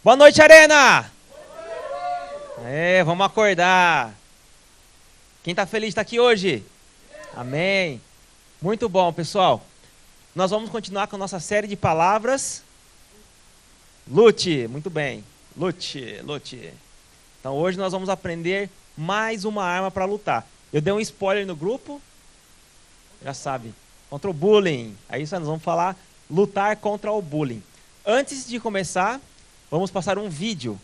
Boa noite, Arena! Vamos acordar. Quem está feliz está aqui hoje? Amém. Muito bom, pessoal. Nós vamos continuar com a nossa série de palavras. Lute, muito bem. Lute, lute. Então hoje nós vamos aprender mais uma arma para lutar. Eu dei um spoiler no grupo. Já sabe, contra o bullying. Aí nós vamos falar lutar contra o bullying. Antes de começar, vamos passar um vídeo.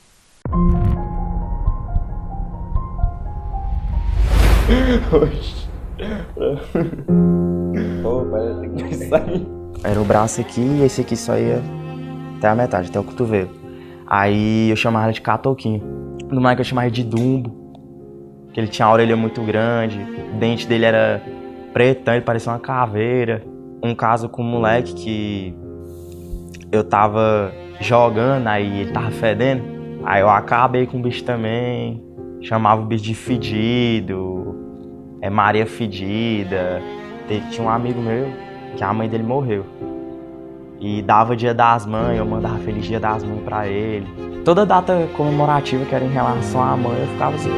Pô, parece que vai sair. Era o braço aqui e esse aqui só ia até a metade, até o cotovelo. Aí eu chamava ele de catoquinho. No moleque eu chamava ele de Dumbo, porque ele tinha a orelha muito grande, o dente dele era pretão, ele parecia uma caveira. Um caso com um moleque que eu tava jogando, aí ele tava fedendo, aí eu acabei com o bicho também, chamava o bicho de fedido, Maria Fedida. Tinha um amigo meu que a mãe dele morreu e dava Dia das Mães, eu mandava Feliz Dia das Mães pra ele. Toda data comemorativa que era em relação à mãe, eu ficava assim.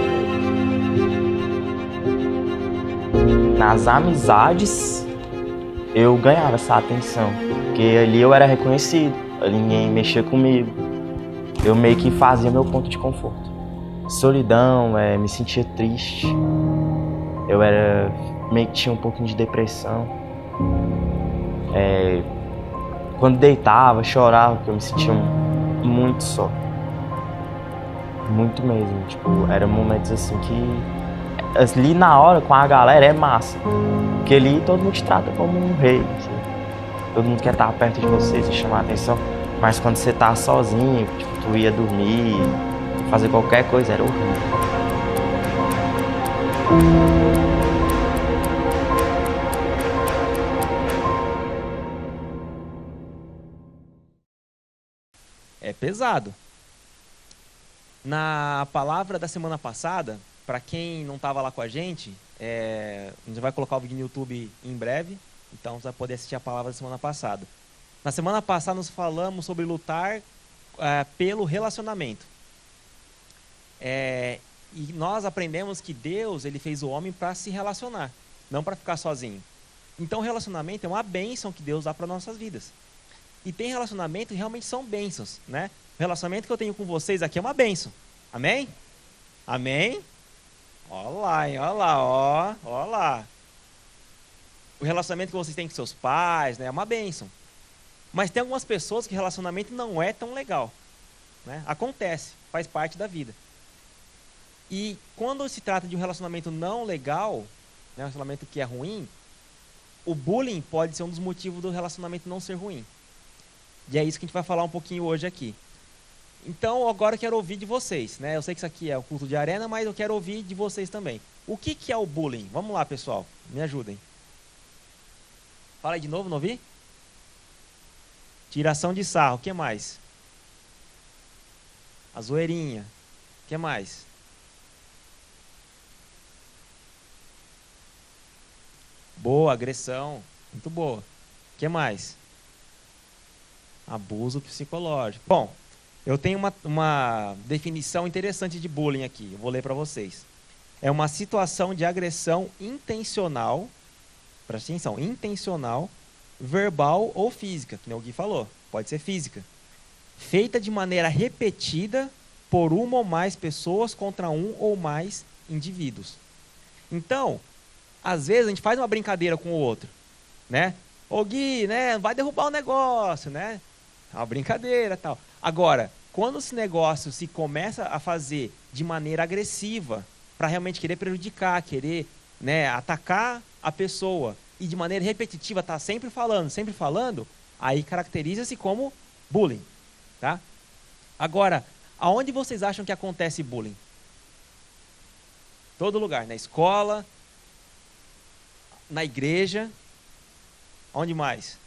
Nas amizades, eu ganhava essa atenção, porque ali eu era reconhecido, ali ninguém mexia comigo. Eu meio que fazia meu ponto de conforto. Solidão, me sentia triste. Eu meio que tinha um pouquinho de depressão. Quando deitava, chorava, porque eu me sentia muito só. Muito mesmo. Tipo, eram momentos assim que ali na hora com a galera é massa. Porque ali todo mundo te trata como um rei. Assim. Todo mundo quer estar perto de você, se chamar a atenção. Mas quando você tá sozinho, tipo, tu ia dormir, fazer qualquer coisa, era horrível. É pesado. Na palavra da semana passada, para quem não estava lá com a gente vai colocar o vídeo no YouTube em breve, então você vai poder assistir a palavra da semana passada. Na semana passada nós falamos sobre lutar pelo relacionamento. E nós aprendemos que Deus ele fez o homem para se relacionar, não para ficar sozinho. Então o relacionamento é uma bênção que Deus dá para nossas vidas. E tem relacionamento que realmente são bênçãos, né? O relacionamento que eu tenho com vocês aqui é uma bênção. Amém? Amém? Olha lá, hein? Olha lá. O relacionamento que vocês têm com seus pais, né, é uma bênção. Mas tem algumas pessoas que o relacionamento não é tão legal, né? Acontece, faz parte da vida. E quando se trata de um relacionamento não legal, né, um relacionamento que é ruim, o bullying pode ser um dos motivos do relacionamento não ser ruim. E é isso que a gente vai falar um pouquinho hoje aqui. Então, agora eu quero ouvir de vocês, né? Eu sei que isso aqui é o culto de arena, mas eu quero ouvir de vocês também. O que é o bullying? Vamos lá, pessoal. Me ajudem. Fala aí de novo, não ouvi? Tiração de sarro. O que mais? A zoeirinha. O que mais? Boa, agressão. Muito boa. O que mais? Abuso psicológico. Bom, eu tenho uma definição interessante de bullying aqui. Eu vou ler para vocês. É uma situação de agressão intencional, presta atenção, intencional, verbal ou física, que nem o Gui falou, pode ser física, feita de maneira repetida por uma ou mais pessoas contra um ou mais indivíduos. Então, às vezes a gente faz uma brincadeira com o outro, né? Ô Gui, né, vai derrubar o negócio, né? É uma brincadeira, tal. Agora, quando esse negócio se começa a fazer de maneira agressiva, para realmente querer prejudicar, querer, né, atacar a pessoa, e de maneira repetitiva tá sempre falando, aí caracteriza-se como bullying, tá? Agora, aonde vocês acham que acontece bullying? Todo lugar, na escola, na igreja, onde mais?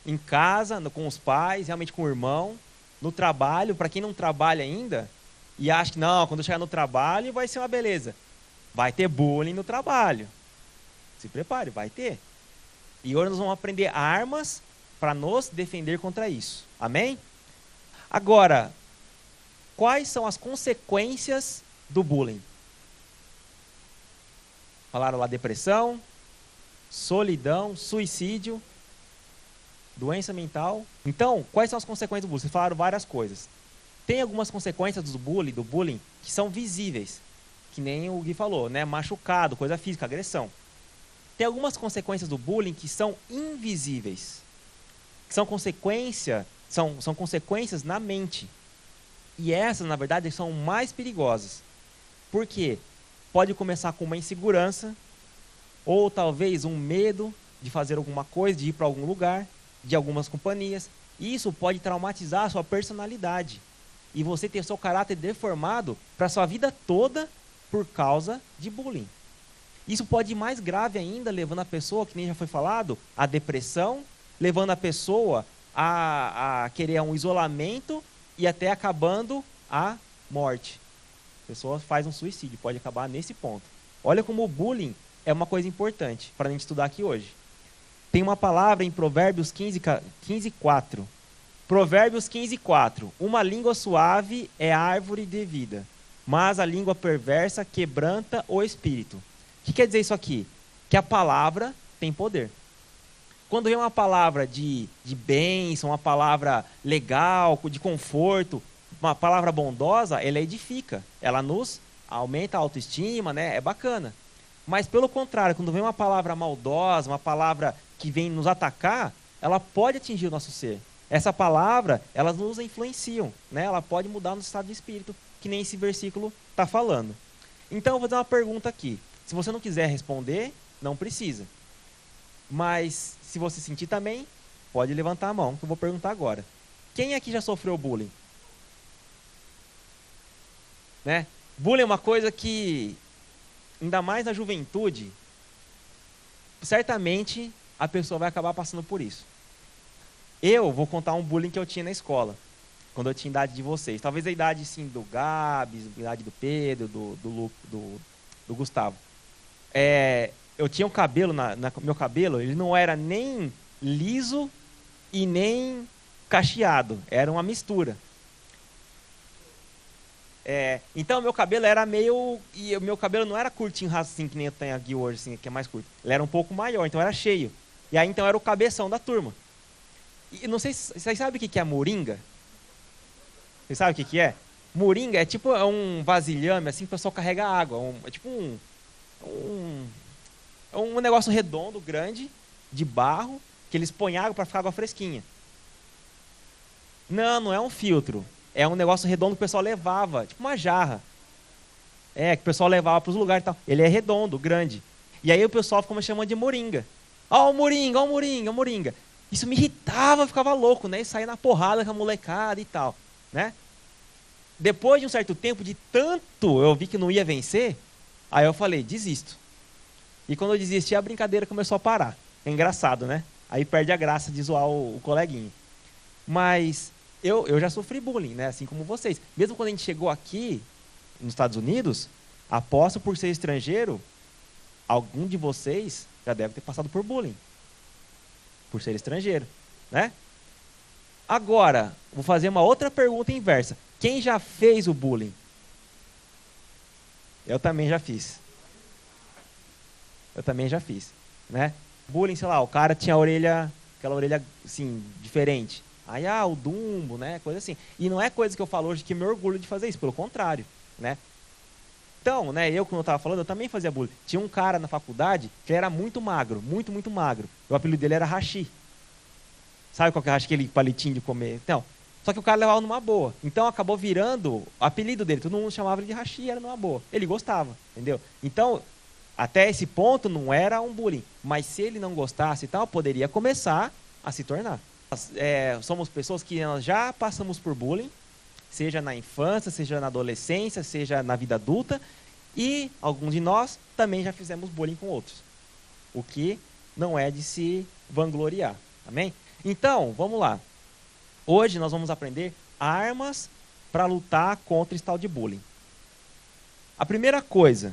Em casa, com os pais, realmente com o irmão, no trabalho, para quem não trabalha ainda, e acha que não, quando eu chegar no trabalho vai ser uma beleza. Vai ter bullying no trabalho. Se prepare, vai ter. E hoje nós vamos aprender armas para nos defender contra isso. Amém? Agora, quais são as consequências do bullying? Falaram lá depressão, solidão, suicídio, doença mental. Então, quais são as consequências do bullying? Vocês falaram várias coisas. Tem algumas consequências do bullying, que são visíveis. Que nem o Gui falou, né? Machucado, coisa física, agressão. Tem algumas consequências do bullying que são invisíveis. Que são consequências na mente. E essas, na verdade, são mais perigosas. Por quê? Pode começar com uma insegurança, ou talvez um medo de fazer alguma coisa, de ir para algum lugar, de algumas companhias. Isso pode traumatizar a sua personalidade. E você ter seu caráter deformado para a sua vida toda por causa de bullying. Isso pode ir mais grave ainda, levando a pessoa, que nem já foi falado, à depressão, levando a pessoa a querer um isolamento e até acabando a morte. A pessoa faz um suicídio, pode acabar nesse ponto. Olha como o bullying é uma coisa importante para a gente estudar aqui hoje. Tem uma palavra em Provérbios 15:4. Provérbios 15:4. Uma língua suave é árvore de vida, mas a língua perversa quebranta o espírito. O que quer dizer isso aqui? Que a palavra tem poder. Quando vem uma palavra de bênção, uma palavra legal, de conforto, uma palavra bondosa, ela edifica. Ela nos aumenta a autoestima, né? É bacana. Mas pelo contrário, quando vem uma palavra maldosa, uma palavra que vem nos atacar, ela pode atingir o nosso ser. Essa palavra, elas nos influenciam, né? Ela pode mudar o nosso estado de espírito, que nem esse versículo está falando. Então, eu vou dar uma pergunta aqui. Se você não quiser responder, não precisa. Mas, se você sentir também, pode levantar a mão, que eu vou perguntar agora. Quem aqui já sofreu bullying? Né? Bullying é uma coisa que, ainda mais na juventude, certamente a pessoa vai acabar passando por isso. Eu vou contar um bullying que eu tinha na escola, quando eu tinha a idade de vocês. Talvez a idade, sim, do Gabs, a idade do Pedro, do Gustavo. Eu tinha um cabelo, meu cabelo, ele não era nem liso e nem cacheado, era uma mistura. Então, meu cabelo era meio... E o meu cabelo não era curtinho, assim, que nem eu tenho aqui hoje, assim, que é mais curto. Ele era um pouco maior, então era cheio. E aí, então, era o cabeção da turma. E não sei se vocês sabem o que é moringa? Vocês sabem o que é? Moringa é tipo um vasilhame, assim, que o pessoal carrega água. É tipo um negócio redondo, grande, de barro, que eles põem água para ficar água fresquinha. Não é um filtro. É um negócio redondo que o pessoal levava, tipo uma jarra. Que o pessoal levava para os lugares e tal. Ele é redondo, grande. E aí o pessoal ficava me chamando de moringa. Ó o moringa, ó o moringa, ó o moringa. Isso me irritava, eu ficava louco, né? E saía na porrada com a molecada e tal, né? Depois de um certo tempo, de tanto eu vi que não ia vencer, aí eu falei, desisto. E quando eu desisti, a brincadeira começou a parar. É engraçado, né? Aí perde a graça de zoar o coleguinha. Mas eu já sofri bullying, né? Assim como vocês. Mesmo quando a gente chegou aqui, nos Estados Unidos, aposto por ser estrangeiro, algum de vocês já deve ter passado por bullying. Por ser estrangeiro, né? Agora, vou fazer uma outra pergunta inversa. Quem já fez o bullying? Eu também já fiz. Né? Bullying, sei lá, o cara tinha aquela orelha, assim, diferente. Aí, o Dumbo, né? Coisa assim. E não é coisa que eu falo hoje que me orgulho de fazer isso, pelo contrário, né? Então, né, como eu estava falando, eu também fazia bullying. Tinha um cara na faculdade que era muito magro, muito, muito magro. O apelido dele era Hashi. Sabe qual que é Hashi? Aquele palitinho de comer? Então, só que o cara levava numa boa. Então, acabou virando o apelido dele. Todo mundo chamava ele de Hashi, era numa boa. Ele gostava, entendeu? Então, até esse ponto não era um bullying. Mas se ele não gostasse e tal, poderia começar a se tornar. Somos pessoas que nós já passamos por bullying, seja na infância, seja na adolescência, seja na vida adulta, e alguns de nós também já fizemos bullying com outros, o que não é de se vangloriar, amém? Então, vamos lá. Hoje nós vamos aprender armas para lutar contra esse tal de bullying. A primeira coisa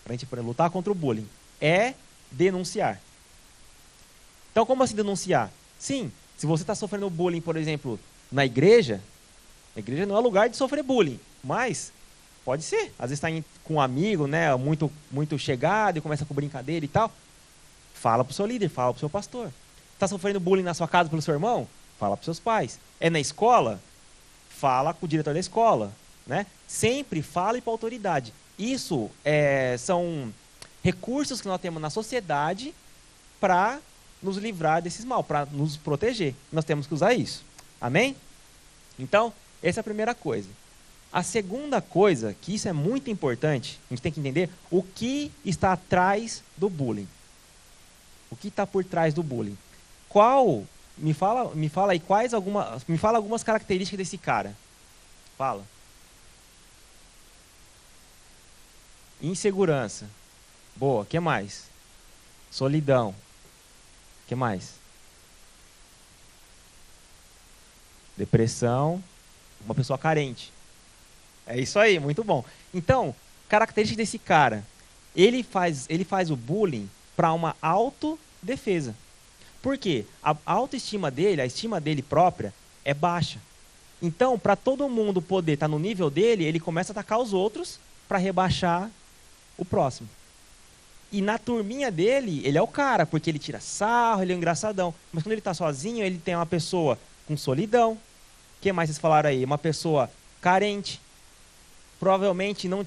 para a gente lutar contra o bullying é denunciar. Então, como assim denunciar? Sim, se você está sofrendo bullying, por exemplo, na igreja, A igreja não é lugar de sofrer bullying, mas pode ser. Às vezes está com um amigo, né, muito chegado e começa com brincadeira e tal. Fala para o seu líder, fala para o seu pastor. Está sofrendo bullying na sua casa pelo seu irmão? Fala para os seus pais. É na escola? Fala com o diretor da escola. Né? Sempre fale para a autoridade. Isso são recursos que nós temos na sociedade para nos livrar desses mal, para nos proteger. Nós temos que usar isso. Amém? Então, essa é a primeira coisa. A segunda coisa, que isso é muito importante, a gente tem que entender o que está atrás do bullying. O que está por trás do bullying? Me fala aí me fala algumas características desse cara. Fala. Insegurança. Boa, o que mais? Solidão. O que mais? Depressão. Uma pessoa carente. É isso aí, muito bom. Então, característica desse cara. Ele faz o bullying para uma autodefesa. Por quê? A autoestima dele, a estima dele própria, é baixa. Então, para todo mundo poder estar no nível dele, ele começa a atacar os outros para rebaixar o próximo. E na turminha dele, ele é o cara, porque ele tira sarro, ele é um engraçadão. Mas quando ele está sozinho, ele tem uma pessoa com solidão. O que mais vocês falaram aí? Uma pessoa carente. Provavelmente não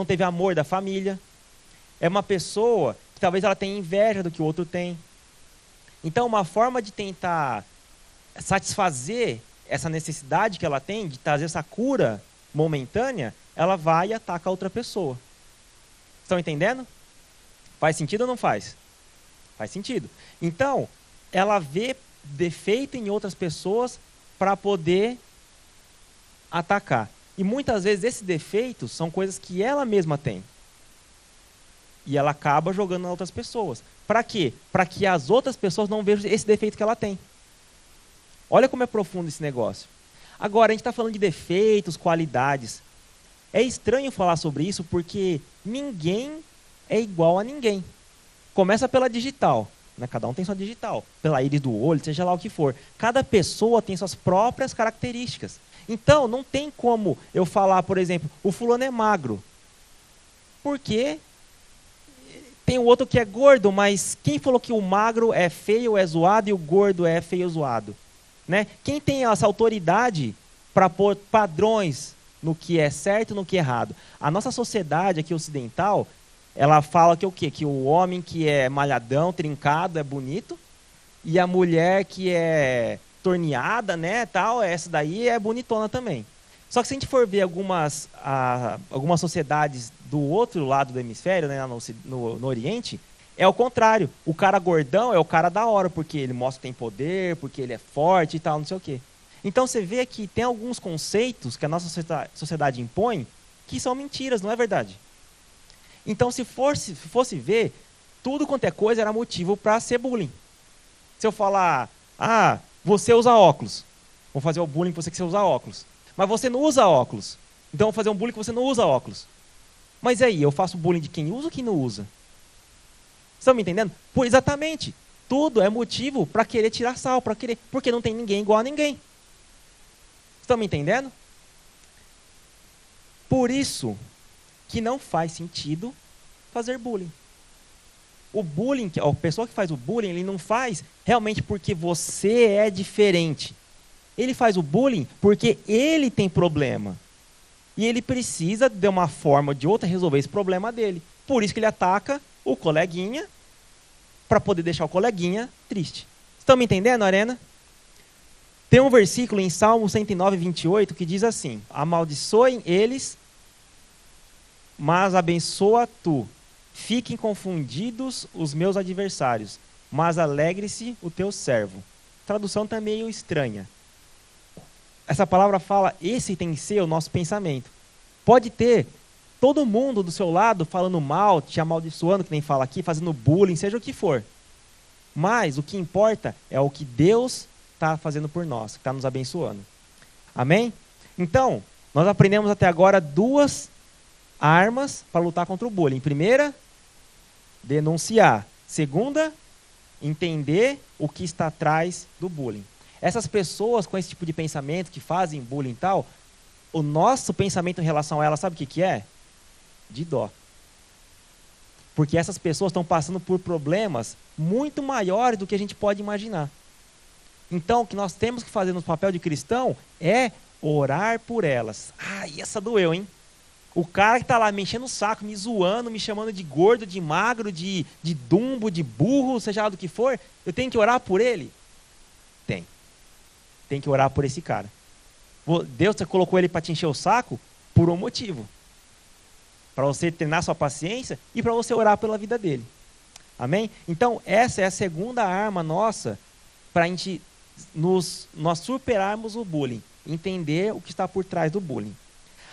teve amor da família. É uma pessoa que talvez ela tenha inveja do que o outro tem. Então, uma forma de tentar satisfazer essa necessidade que ela tem, de trazer essa cura momentânea, ela vai e ataca a outra pessoa. Estão entendendo? Faz sentido ou não faz? Faz sentido. Então, ela vê defeito em outras pessoas para poder atacar. E muitas vezes esses defeitos são coisas que ela mesma tem. E ela acaba jogando nas outras pessoas. Para quê? Para que as outras pessoas não vejam esse defeito que ela tem. Olha como é profundo esse negócio. Agora, a gente está falando de defeitos, qualidades. É estranho falar sobre isso porque ninguém é igual a ninguém. Começa pela digital. Né? Cada um tem sua digital. Pela íris do olho, seja lá o que for. Cada pessoa tem suas próprias características. Então, não tem como eu falar, por exemplo, o fulano é magro. Porque tem o outro que é gordo, mas quem falou que o magro é feio, é zoado, e o gordo é feio, zoado? Né? Quem tem essa autoridade para pôr padrões no que é certo e no que é errado? A nossa sociedade aqui ocidental, ela fala que o quê? Que o homem que é malhadão, trincado, é bonito, e a mulher que é torneada, né, tal, essa daí é bonitona também. Só que se a gente for ver algumas sociedades do outro lado do hemisfério, né, no Oriente, é o contrário. O cara gordão é o cara da hora, porque ele mostra que tem poder, porque ele é forte e tal, não sei o quê. Então você vê que tem alguns conceitos que a nossa sociedade impõe que são mentiras, não é verdade? Então se fosse ver, tudo quanto é coisa era motivo para ser bullying. Se eu falar, você usa óculos, vou fazer o bullying com você que você usa óculos. Mas você não usa óculos, então vou fazer um bullying que você não usa óculos. Mas aí, eu faço bullying de quem usa ou quem não usa? Estão me entendendo? Exatamente. Tudo é motivo para querer tirar sal, porque não tem ninguém igual a ninguém. Estão me entendendo? Por isso que não faz sentido fazer bullying. O bullying, a pessoa que faz o bullying, ele não faz realmente porque você é diferente. Ele faz o bullying porque ele tem problema. E ele precisa de uma forma ou de outra resolver esse problema dele. Por isso que ele ataca o coleguinha, para poder deixar o coleguinha triste. Estão me entendendo, Arena? Tem um versículo em Salmo 109, 28, que diz assim: amaldiçoem eles, mas abençoa tu. Fiquem confundidos os meus adversários, mas alegre-se o teu servo. Tradução tá meio estranha. Essa palavra fala, esse tem que ser o nosso pensamento. Pode ter todo mundo do seu lado falando mal, te amaldiçoando, que nem fala aqui, fazendo bullying, seja o que for. Mas o que importa é o que Deus está fazendo por nós, que está nos abençoando. Amém? Então, nós aprendemos até agora 2 armas para lutar contra o bullying. Primeira, denunciar. Segunda, entender o que está atrás do bullying. Essas pessoas com esse tipo de pensamento, que fazem bullying e tal, o nosso pensamento em relação a elas, sabe o que é? De dó. Porque essas pessoas estão passando por problemas muito maiores do que a gente pode imaginar. Então, o que nós temos que fazer no papel de cristão é orar por elas. E essa doeu, hein? O cara que está lá me enchendo o saco, me zoando, me chamando de gordo, de magro, de dumbo, de burro, seja lá do que for, eu tenho que orar por ele? Tem que orar por esse cara. Deus colocou ele para te encher o saco por um motivo. Para você treinar sua paciência e para você orar pela vida dele. Amém? Então, essa é a segunda arma nossa para a gente nós superarmos o bullying. Entender o que está por trás do bullying.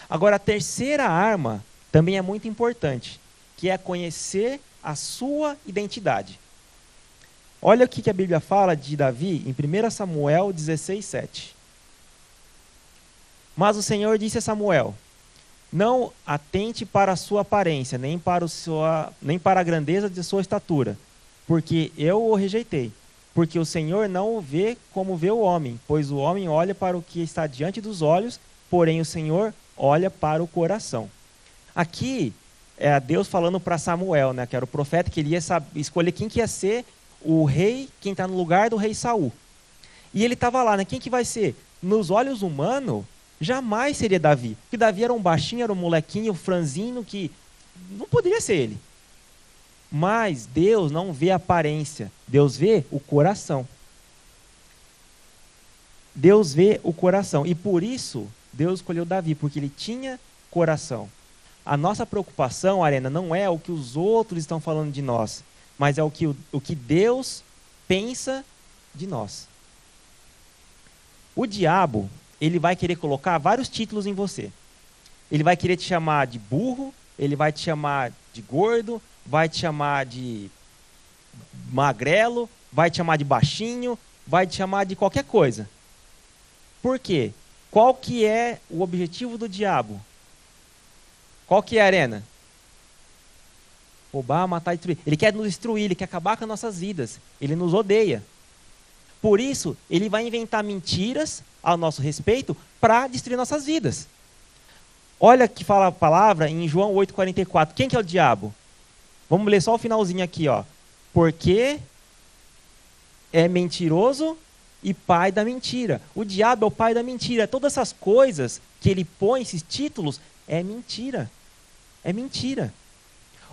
Agora, a terceira arma também é muito importante, que é conhecer a sua identidade. Olha o que a Bíblia fala de Davi em 1 Samuel 16:7. Mas o Senhor disse a Samuel: não atente para a sua aparência, nem para a grandeza de sua estatura, porque eu o rejeitei. Porque o Senhor não o vê como vê o homem, pois o homem olha para o que está diante dos olhos, porém o Senhor olha para o coração. Aqui é Deus falando para Samuel, né, que era o profeta, que ele ia escolher quem que ia ser o rei, quem está no lugar do rei Saul. E ele estava lá, né? Quem que vai ser? Nos olhos humanos, jamais seria Davi. Porque Davi era um baixinho, era um molequinho, franzino, que não poderia ser ele. Mas Deus não vê a aparência, Deus vê o coração. Deus vê o coração. E por isso, Deus escolheu Davi, porque ele tinha coração. A nossa preocupação, Arena, não é o que os outros estão falando de nós, mas é o que Deus pensa de nós. O diabo, ele vai querer colocar vários títulos em você. Ele vai querer te chamar de burro, ele vai te chamar de gordo, vai te chamar de magrelo, vai te chamar de baixinho, vai te chamar de qualquer coisa. Por quê? Qual que é o objetivo do diabo? Qual que é a Arena? Roubar, matar e destruir. Ele quer nos destruir, ele quer acabar com as nossas vidas. Ele nos odeia. Por isso, ele vai inventar mentiras ao nosso respeito para destruir nossas vidas. Olha que fala a palavra em João 8,44. Quem que é o diabo? Vamos ler só o finalzinho aqui, ó. Porque é mentiroso e pai da mentira. O diabo é o pai da mentira. Todas essas coisas que ele põe, esses títulos, é mentira. É mentira.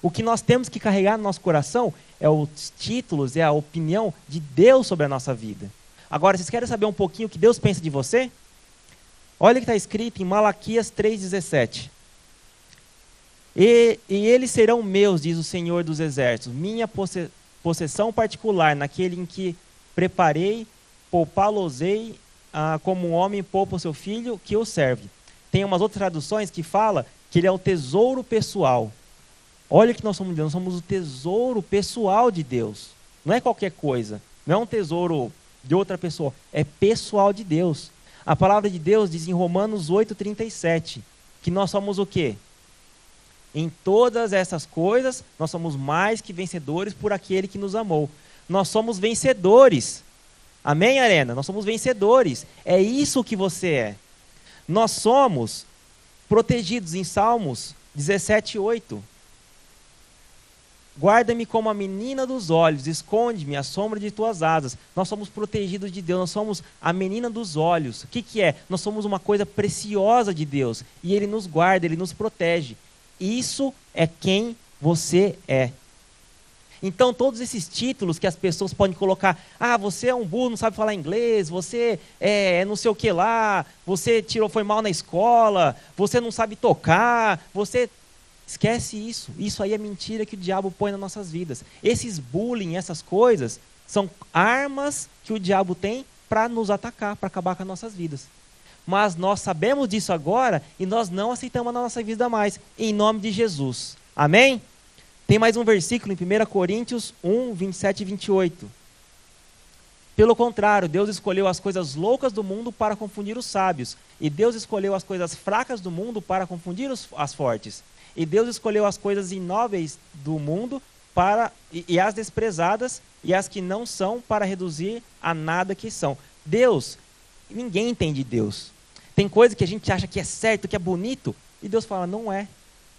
O que nós temos que carregar no nosso coração é os títulos, é a opinião de Deus sobre a nossa vida. Agora, vocês querem saber um pouquinho o que Deus pensa de você? Olha o que está escrito em Malaquias 3,17. E eles serão meus, diz o Senhor dos Exércitos, minha possessão particular, naquele em que preparei, poupá-los-ei como um homem poupa o seu filho que o serve. Tem umas outras traduções que fala que ele é o tesouro pessoal. Olha o que nós somos de Deus, nós somos o tesouro pessoal de Deus. Não é qualquer coisa, não é um tesouro de outra pessoa, é pessoal de Deus. A palavra de Deus diz em Romanos 8,37, que nós somos o quê? Em todas essas coisas, nós somos mais que vencedores por aquele que nos amou. Nós somos vencedores. Amém, Arena? Nós somos vencedores. É isso que você é. Nós somos protegidos em Salmos 17,8. Guarda-me como a menina dos olhos, esconde-me à sombra de tuas asas. Nós somos protegidos de Deus, nós somos a menina dos olhos. O que é? Nós somos uma coisa preciosa de Deus. E Ele nos guarda, Ele nos protege. Isso é quem você é. Então, todos esses títulos que as pessoas podem colocar, você é um burro, não sabe falar inglês, você é não sei o que lá, você foi mal na escola, você não sabe tocar, você... Esquece isso. Isso aí é mentira que o diabo põe nas nossas vidas. Esses bullying, essas coisas, são armas que o diabo tem para nos atacar, para acabar com as nossas vidas. Mas nós sabemos disso agora e nós não aceitamos na nossa vida mais, em nome de Jesus. Amém? Tem mais um versículo em 1 Coríntios 1, 27 e 28. Pelo contrário, Deus escolheu as coisas loucas do mundo para confundir os sábios. E Deus escolheu as coisas fracas do mundo para confundir as fortes. E Deus escolheu as coisas inóveis do mundo e as desprezadas e as que não são para reduzir a nada que são. Deus, ninguém entende Deus. Tem coisa que a gente acha que é certo, que é bonito, e Deus fala, não é.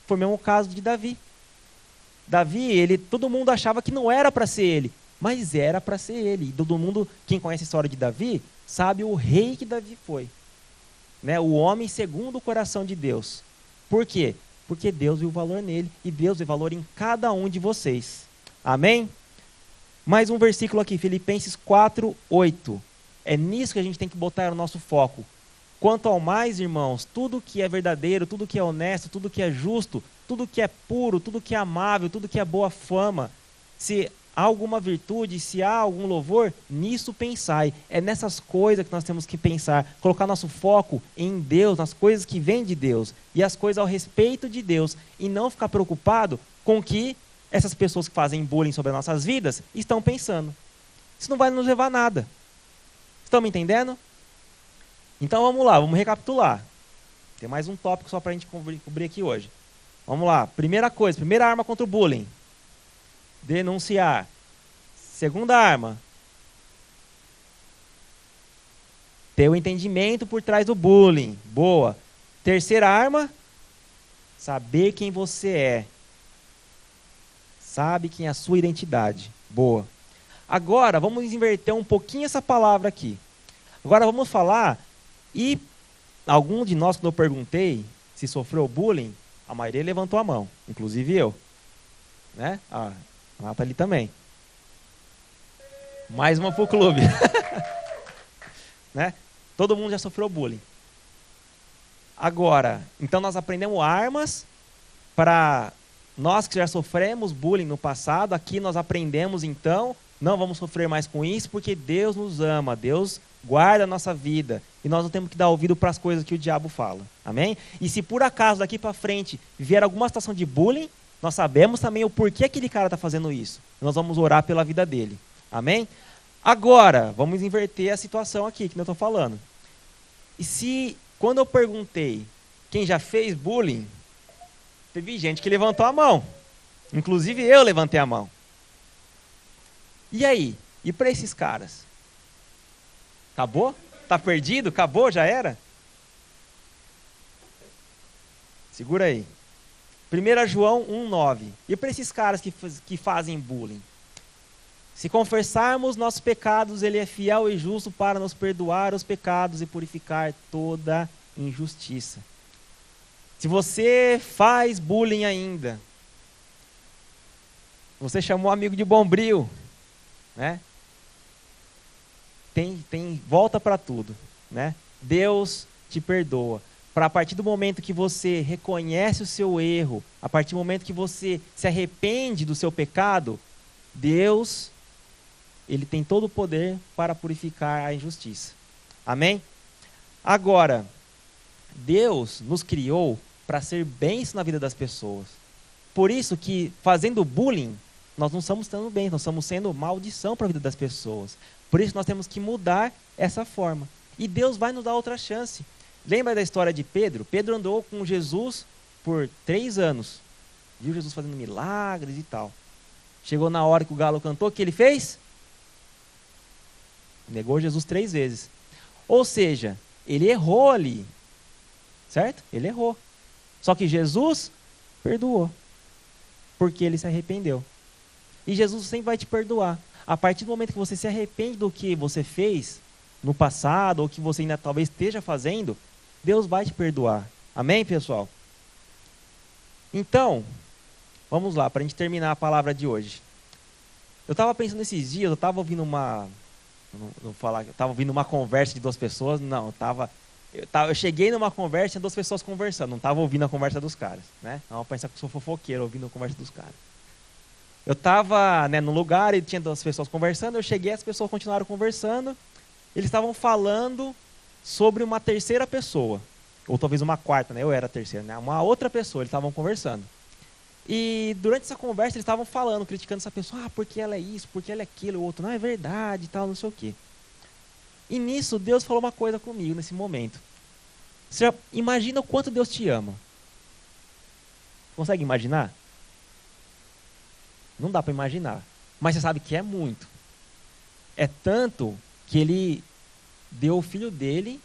Foi o mesmo caso de Davi. Davi, todo mundo achava que não era para ser ele, mas era para ser ele. E todo mundo, quem conhece a história de Davi, sabe o rei que Davi foi. Né? O homem segundo o coração de Deus. Por quê? Porque Deus viu valor nele, e Deus vê valor em cada um de vocês. Amém? Mais um versículo aqui, Filipenses 4:8. É nisso que a gente tem que botar o nosso foco. Quanto ao mais, irmãos, tudo que é verdadeiro, tudo que é honesto, tudo que é justo, tudo que é puro, tudo que é amável, tudo que é boa fama, se há alguma virtude, se há algum louvor, nisso pensai. É nessas coisas que nós temos que pensar, colocar nosso foco em Deus, nas coisas que vêm de Deus, e as coisas ao respeito de Deus, e não ficar preocupado com o que essas pessoas que fazem bullying sobre as nossas vidas estão pensando. Isso não vai nos levar a nada. Estão me entendendo? Então vamos lá, vamos recapitular. Tem mais um tópico só para a gente cobrir aqui hoje. Vamos lá, primeira coisa, primeira arma contra o bullying. Denunciar. Segunda arma. Ter o entendimento por trás do bullying. Boa. Terceira arma. Saber quem você é. Sabe quem é a sua identidade. Boa. Agora, vamos inverter um pouquinho essa palavra aqui. Agora vamos falar, e algum de nós, quando eu perguntei se sofreu bullying, a maioria levantou a mão, inclusive eu. Né? A Nathalie também. Mais uma pro clube. Né? Todo mundo já sofreu bullying. Agora, então nós aprendemos armas para nós que já sofremos bullying no passado. Aqui nós aprendemos então, não vamos sofrer mais com isso, porque Deus nos ama, Deus guarda a nossa vida, e nós não temos que dar ouvido para as coisas que o diabo fala. Amém? E se por acaso daqui para frente vier alguma situação de bullying, nós sabemos também o porquê aquele cara está fazendo isso. Nós vamos orar pela vida dele. Amém? Agora, vamos inverter a situação aqui que eu estou falando. E se, quando eu perguntei quem já fez bullying, teve gente que levantou a mão. Inclusive eu levantei a mão. E aí? E para esses caras? Acabou? Tá perdido? Acabou? Já era? Segura aí. 1 João 1,9. E para esses caras que fazem bullying? Se confessarmos nossos pecados, Ele é fiel e justo para nos perdoar os pecados e purificar toda injustiça. Se você faz bullying ainda, você chamou um amigo de bombril, né? Volta para tudo, né? Deus te perdoa. Para a partir do momento que você reconhece o seu erro, a partir do momento que você se arrepende do seu pecado, Deus, Ele tem todo o poder para purificar a injustiça. Amém? Agora, Deus nos criou para ser bênção na vida das pessoas. Por isso que, fazendo bullying, nós não estamos sendo bem, nós estamos sendo maldição para a vida das pessoas. Por isso nós temos que mudar essa forma. E Deus vai nos dar outra chance. Lembra da história de Pedro? Pedro andou com Jesus por 3 anos. Viu Jesus fazendo milagres e tal. Chegou na hora que o galo cantou, o que ele fez? Negou Jesus 3 vezes. Ou seja, ele errou ali. Certo? Ele errou. Só que Jesus perdoou. Porque ele se arrependeu. E Jesus sempre vai te perdoar. A partir do momento que você se arrepende do que você fez no passado, ou que você ainda talvez esteja fazendo, Deus vai te perdoar. Amém, pessoal? Então, vamos lá, para a gente terminar a palavra de hoje. Eu estava pensando esses dias, eu estava ouvindo uma conversa de 2 pessoas, eu cheguei numa conversa e 2 pessoas conversando, não estava ouvindo a conversa dos caras, né? Não, pensar que eu sou fofoqueiro ouvindo a conversa dos caras. Eu estava, no lugar e tinha 2 pessoas conversando, eu cheguei, as pessoas continuaram conversando, eles estavam falando sobre uma terceira pessoa, ou talvez uma quarta, né? Eu era a terceira, né? Uma outra pessoa, eles estavam conversando. E durante essa conversa eles estavam falando, criticando essa pessoa, porque ela é isso, porque ela é aquilo, o outro, não é verdade, tal, não sei o quê. E nisso Deus falou uma coisa comigo nesse momento. Você já imagina o quanto Deus te ama? Consegue imaginar? Não dá para imaginar, mas você sabe que é muito. É tanto que Ele deu o Filho dele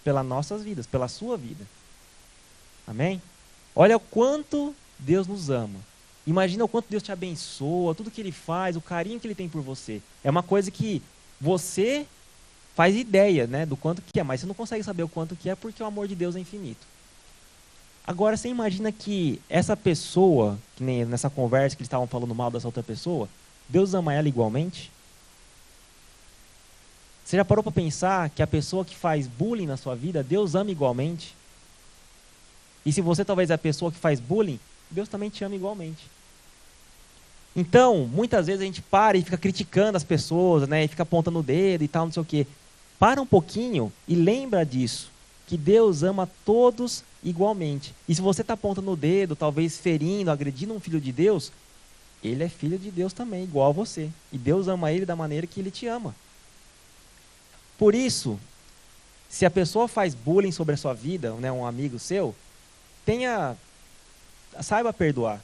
pelas nossas vidas, pela sua vida. Amém? Olha o quanto Deus nos ama. Imagina o quanto Deus te abençoa, tudo que Ele faz, o carinho que Ele tem por você. É uma coisa que você faz ideia, né, do quanto que é, mas você não consegue saber o quanto que é porque o amor de Deus é infinito. Agora, você imagina que essa pessoa, que nem nessa conversa que eles estavam falando mal dessa outra pessoa, Deus ama ela igualmente? Você já parou para pensar que a pessoa que faz bullying na sua vida, Deus ama igualmente? E se você talvez é a pessoa que faz bullying, Deus também te ama igualmente. Então, muitas vezes a gente para e fica criticando as pessoas, né, e fica apontando o dedo e tal, não sei o quê. Para um pouquinho e lembra disso, que Deus ama todos igualmente. E se você está apontando o dedo, talvez ferindo, agredindo um filho de Deus, ele é filho de Deus também, igual a você. E Deus ama ele da maneira que ele te ama. Por isso, se a pessoa faz bullying sobre a sua vida, né, um amigo seu, saiba perdoar.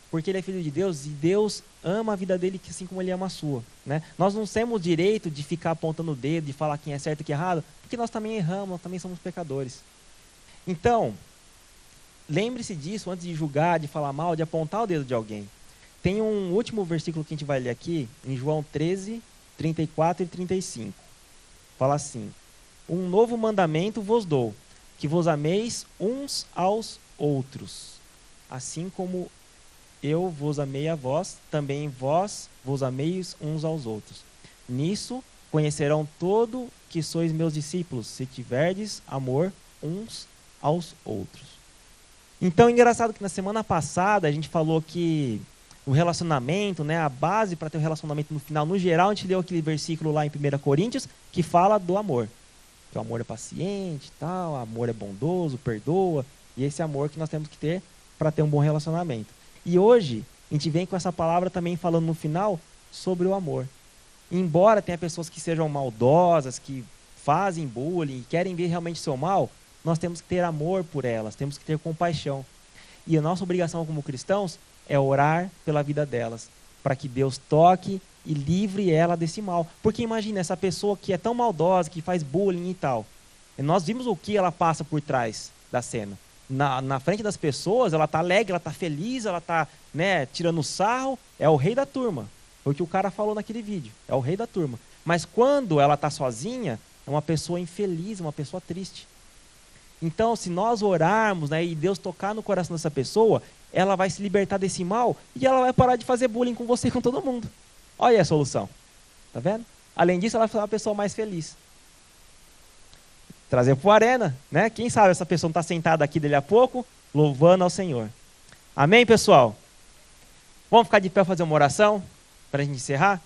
Porque ele é filho de Deus e Deus ama a vida dele assim como ele ama a sua. Né? Nós não temos direito de ficar apontando o dedo, de falar quem é certo e quem é errado, porque nós também erramos, nós também somos pecadores. Então, lembre-se disso antes de julgar, de falar mal, de apontar o dedo de alguém. Tem um último versículo que a gente vai ler aqui, em João 13, 34 e 35. Fala assim: um novo mandamento vos dou, que vos ameis uns aos outros, assim como eu vos amei a vós, também vós vos ameis uns aos outros. Nisso conhecerão todo que sois meus discípulos, se tiverdes amor uns aos outros. Então, engraçado que na semana passada a gente falou que o relacionamento, né, a base para ter um relacionamento no final, no geral, a gente leu aquele versículo lá em 1 Coríntios, que fala do amor. Que o amor é paciente, tal, o amor é bondoso, perdoa, e esse amor que nós temos que ter para ter um bom relacionamento. E hoje, a gente vem com essa palavra também falando no final sobre o amor. Embora tenha pessoas que sejam maldosas, que fazem bullying, querem ver realmente o seu mal, nós temos que ter amor por elas, temos que ter compaixão. E a nossa obrigação como cristãos é orar pela vida delas, para que Deus toque e livre ela desse mal. Porque imagina, essa pessoa que é tão maldosa, que faz bullying e tal, nós vimos o que ela passa por trás da cena. Na frente das pessoas, ela está alegre, ela está feliz, ela está, né, tirando sarro, é o rei da turma. Foi o que o cara falou naquele vídeo, é o rei da turma. Mas quando ela está sozinha, é uma pessoa infeliz, uma pessoa triste. Então, se nós orarmos, né, e Deus tocar no coração dessa pessoa, ela vai se libertar desse mal e ela vai parar de fazer bullying com você e com todo mundo. Olha aí a solução. Tá vendo? Além disso, ela vai ser uma pessoa mais feliz. Trazer para o Arena, né? Quem sabe essa pessoa não está sentada aqui dele a pouco, louvando ao Senhor. Amém, pessoal? Vamos ficar de pé e fazer uma oração para a gente encerrar?